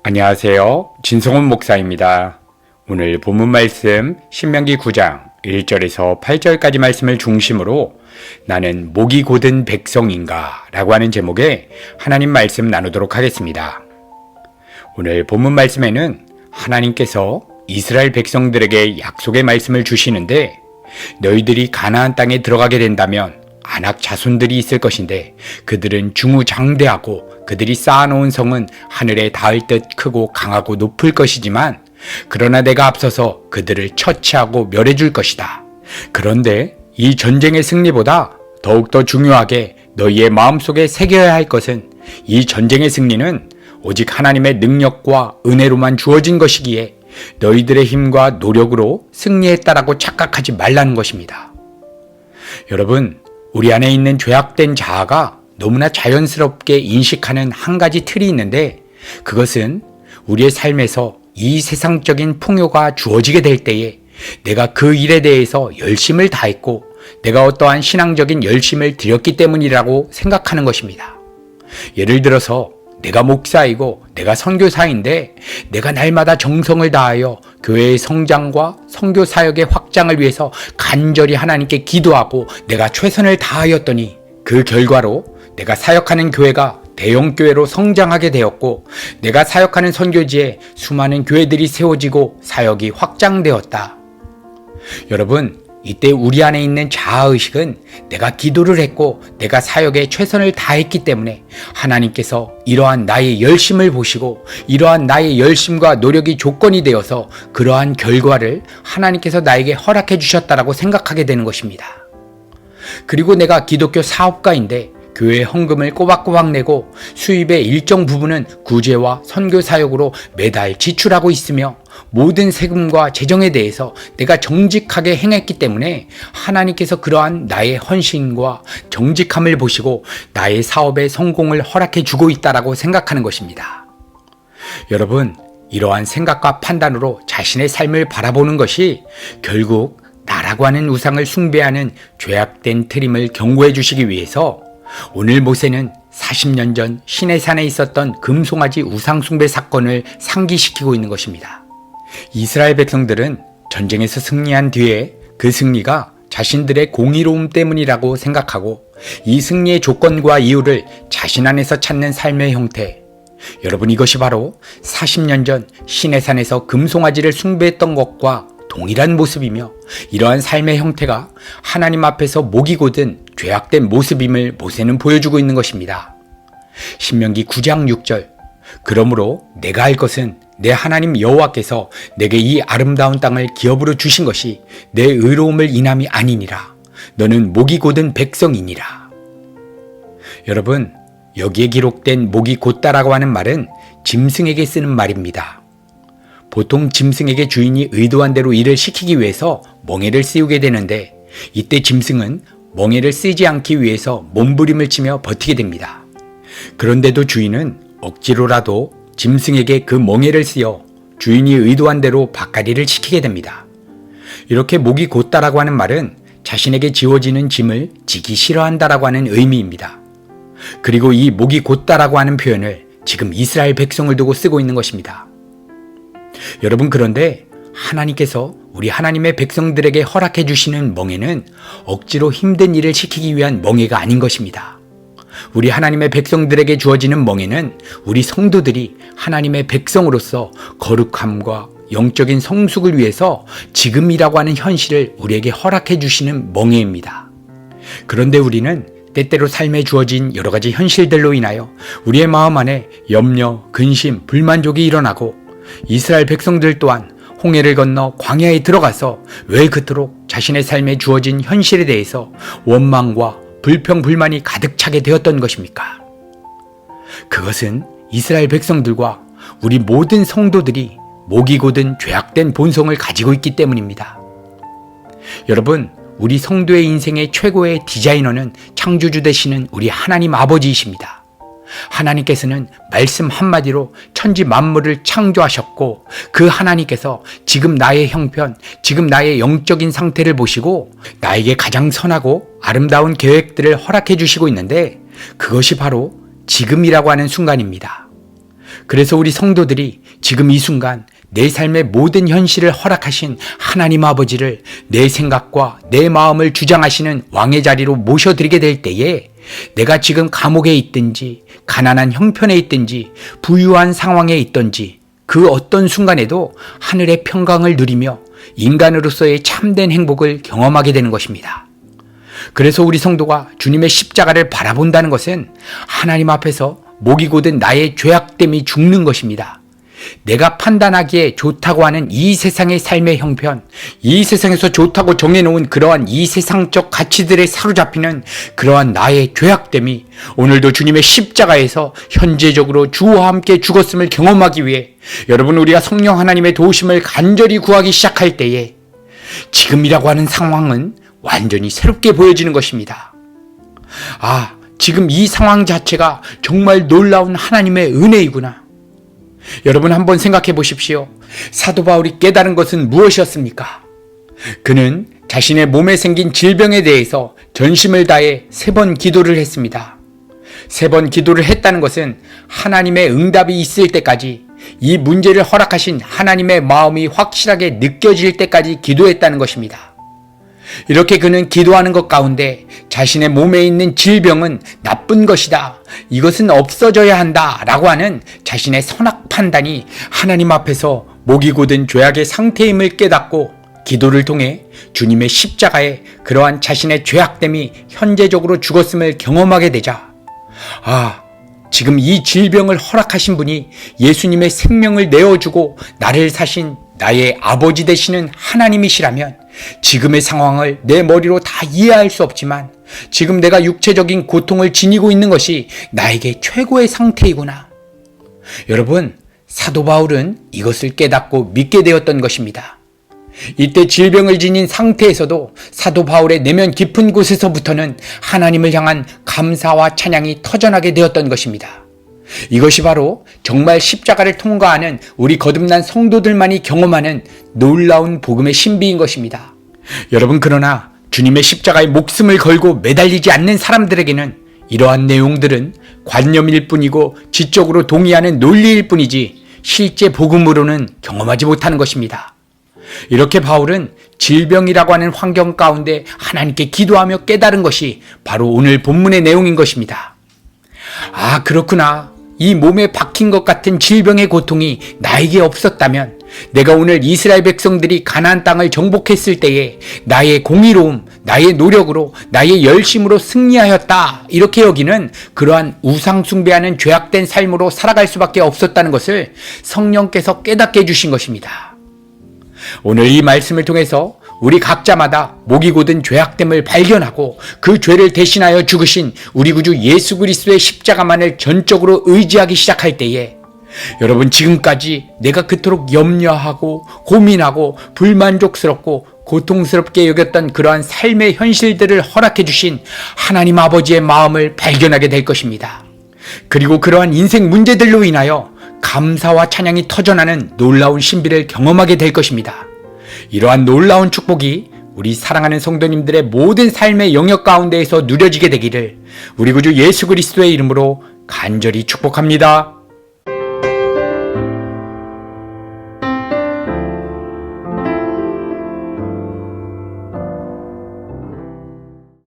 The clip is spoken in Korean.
안녕하세요. 진성훈 목사입니다. 오늘 본문 말씀 신명기 9장 1절에서 8절까지 말씀을 중심으로 나는 목이 곧은 백성인가 라고 하는 제목의 하나님 말씀 나누도록 하겠습니다. 오늘 본문 말씀에는 하나님께서 이스라엘 백성들에게 약속의 말씀을 주시는데 너희들이 가나안 땅에 들어가게 된다면 아낙 자손들이 있을 것인데 그들은 중후장대하고 그들이 쌓아놓은 성은 하늘에 닿을 듯 크고 강하고 높을 것이지만 그러나 내가 앞서서 그들을 처치하고 멸해줄 것이다. 그런데 이 전쟁의 승리보다 더욱더 중요하게 너희의 마음속에 새겨야 할 것은 이 전쟁의 승리는 오직 하나님의 능력과 은혜로만 주어진 것이기에 너희들의 힘과 노력으로 승리했다라고 착각하지 말라는 것입니다. 여러분, 우리 안에 있는 죄악된 자아가 너무나 자연스럽게 인식하는 한 가지 틀이 있는데 그것은 우리의 삶에서 이 세상적인 풍요가 주어지게 될 때에 내가 그 일에 대해서 열심을 다했고 내가 어떠한 신앙적인 열심을 들였기 때문이라고 생각하는 것입니다. 예를 들어서 내가 목사이고 내가 선교사인데 내가 날마다 정성을 다하여 교회의 성장과 선교 사역의 확장을 위해서 간절히 하나님께 기도하고 내가 최선을 다하였더니 그 결과로 내가 사역하는 교회가 대형교회로 성장하게 되었고 내가 사역하는 선교지에 수많은 교회들이 세워지고 사역이 확장되었다. 여러분, 이때 우리 안에 있는 자아의식은 내가 기도를 했고 내가 사역에 최선을 다했기 때문에 하나님께서 이러한 나의 열심을 보시고 이러한 나의 열심과 노력이 조건이 되어서 그러한 결과를 하나님께서 나에게 허락해 주셨다라고 생각하게 되는 것입니다. 그리고 내가 기독교 사업가인데 교회 헌금을 꼬박꼬박 내고 수입의 일정 부분은 구제와 선교 사역으로 매달 지출하고 있으며 모든 세금과 재정에 대해서 내가 정직하게 행했기 때문에 하나님께서 그러한 나의 헌신과 정직함을 보시고 나의 사업의 성공을 허락해 주고 있다라고 생각하는 것입니다. 여러분, 이러한 생각과 판단으로 자신의 삶을 바라보는 것이 결국 나라고 하는 우상을 숭배하는 죄악된 트림을 경고해 주시기 위해서 오늘 모세는 40년 전 시내산에 있었던 금송아지 우상숭배 사건을 상기시키고 있는 것입니다. 이스라엘 백성들은 전쟁에서 승리한 뒤에 그 승리가 자신들의 공의로움 때문이라고 생각하고 이 승리의 조건과 이유를 자신 안에서 찾는 삶의 형태, 여러분, 이것이 바로 40년 전 시내산에서 금송아지를 숭배했던 것과 동일한 모습이며 이러한 삶의 형태가 하나님 앞에서 목이 곧은 죄악된 모습임을 모세는 보여주고 있는 것입니다. 신명기 9장 6절, 그러므로 내가 할 것은 내 하나님 여호와께서 내게 이 아름다운 땅을 기업으로 주신 것이 내 의로움을 인함이 아니니라. 너는 목이 곧은 백성이니라. 여러분, 여기에 기록된 목이 곧다라고 하는 말은 짐승에게 쓰는 말입니다. 보통 짐승에게 주인이 의도한 대로 일을 시키기 위해서 멍에를 씌우게 되는데 이때 짐승은 멍에를 쓰지 않기 위해서 몸부림을 치며 버티게 됩니다. 그런데도 주인은 억지로라도 짐승에게 그 멍에를 씌워 주인이 의도한 대로 밭갈이를 시키게 됩니다. 이렇게 목이 곧다라고 하는 말은 자신에게 지워지는 짐을 지기 싫어한다라고 하는 의미입니다. 그리고 이 목이 곧다라고 하는 표현을 지금 이스라엘 백성을 두고 쓰고 있는 것입니다. 여러분, 그런데 하나님께서 우리 하나님의 백성들에게 허락해 주시는 멍에는 억지로 힘든 일을 시키기 위한 멍에가 아닌 것입니다. 우리 하나님의 백성들에게 주어지는 멍에는 우리 성도들이 하나님의 백성으로서 거룩함과 영적인 성숙을 위해서 지금이라고 하는 현실을 우리에게 허락해 주시는 멍에입니다. 그런데 우리는 때때로 삶에 주어진 여러 가지 현실들로 인하여 우리의 마음 안에 염려, 근심, 불만족이 일어나고 이스라엘 백성들 또한 홍해를 건너 광야에 들어가서 왜 그토록 자신의 삶에 주어진 현실에 대해서 원망과 불평, 불만이 가득 차게 되었던 것입니까? 그것은 이스라엘 백성들과 우리 모든 성도들이 목이 곧은 죄악된 본성을 가지고 있기 때문입니다. 여러분, 우리 성도의 인생의 최고의 디자이너는 창조주 되시는 우리 하나님 아버지이십니다. 하나님께서는 말씀 한마디로 천지 만물을 창조하셨고 그 하나님께서 지금 나의 형편, 지금 나의 영적인 상태를 보시고 나에게 가장 선하고 아름다운 계획들을 허락해 주시고 있는데 그것이 바로 지금이라고 하는 순간입니다. 그래서 우리 성도들이 지금 이 순간 내 삶의 모든 현실을 허락하신 하나님 아버지를 내 생각과 내 마음을 주장하시는 왕의 자리로 모셔드리게 될 때에 내가 지금 감옥에 있든지 가난한 형편에 있든지 부유한 상황에 있든지 그 어떤 순간에도 하늘의 평강을 누리며 인간으로서의 참된 행복을 경험하게 되는 것입니다. 그래서 우리 성도가 주님의 십자가를 바라본다는 것은 하나님 앞에서 목이 곧은 나의 죄악됨이 죽는 것입니다. 내가 판단하기에 좋다고 하는 이 세상의 삶의 형편, 이 세상에서 좋다고 정해놓은 그러한 이 세상적 가치들에 사로잡히는 그러한 나의 죄악됨이 오늘도 주님의 십자가에서 현재적으로 주와 함께 죽었음을 경험하기 위해 여러분, 우리가 성령 하나님의 도우심을 간절히 구하기 시작할 때에 지금이라고 하는 상황은 완전히 새롭게 보여지는 것입니다. 지금 이 상황 자체가 정말 놀라운 하나님의 은혜이구나. 여러분, 한번 생각해 보십시오. 사도 바울이 깨달은 것은 무엇이었습니까? 그는 자신의 몸에 생긴 질병에 대해서 전심을 다해 3번 기도를 했습니다. 3번 기도를 했다는 것은 하나님의 응답이 있을 때까지, 이 문제를 허락하신 하나님의 마음이 확실하게 느껴질 때까지 기도했다는 것입니다. 이렇게 그는 기도하는 것 가운데 자신의 몸에 있는 질병은 나쁜 것이다, 이것은 없어져야 한다 라고 하는 자신의 선악 판단이 하나님 앞에서 목이 곧은 죄악의 상태임을 깨닫고 기도를 통해 주님의 십자가에 그러한 자신의 죄악됨이 현재적으로 죽었음을 경험하게 되자, 지금 이 질병을 허락하신 분이 예수님의 생명을 내어주고 나를 사신 나의 아버지 되시는 하나님이시라면 지금의 상황을 내 머리로 다 이해할 수 없지만 지금 내가 육체적인 고통을 지니고 있는 것이 나에게 최고의 상태이구나. 여러분, 사도 바울은 이것을 깨닫고 믿게 되었던 것입니다. 이때 질병을 지닌 상태에서도 사도 바울의 내면 깊은 곳에서부터는 하나님을 향한 감사와 찬양이 터져나게 되었던 것입니다. 이것이 바로 정말 십자가를 통과하는 우리 거듭난 성도들만이 경험하는 놀라운 복음의 신비인 것입니다. 여러분, 그러나 주님의 십자가에 목숨을 걸고 매달리지 않는 사람들에게는 이러한 내용들은 관념일 뿐이고 지적으로 동의하는 논리일 뿐이지 실제 복음으로는 경험하지 못하는 것입니다. 이렇게 바울은 질병이라고 하는 환경 가운데 하나님께 기도하며 깨달은 것이 바로 오늘 본문의 내용인 것입니다. 그렇구나. 이 몸에 박힌 것 같은 질병의 고통이 나에게 없었다면 내가 오늘 이스라엘 백성들이 가나안 땅을 정복했을 때에 나의 공의로움, 나의 노력으로, 나의 열심으로 승리하였다, 이렇게 여기는 그러한 우상 숭배하는 죄악된 삶으로 살아갈 수밖에 없었다는 것을 성령께서 깨닫게 해주신 것입니다. 오늘 이 말씀을 통해서 우리 각자마다 목이 곧은 죄악됨을 발견하고 그 죄를 대신하여 죽으신 우리 구주 예수 그리스도의 십자가만을 전적으로 의지하기 시작할 때에 여러분, 지금까지 내가 그토록 염려하고 고민하고 불만족스럽고 고통스럽게 여겼던 그러한 삶의 현실들을 허락해 주신 하나님 아버지의 마음을 발견하게 될 것입니다. 그리고 그러한 인생 문제들로 인하여 감사와 찬양이 터져나는 놀라운 신비를 경험하게 될 것입니다. 이러한 놀라운 축복이 우리 사랑하는 성도님들의 모든 삶의 영역 가운데에서 누려지게 되기를 우리 구주 예수 그리스도의 이름으로 간절히 축복합니다.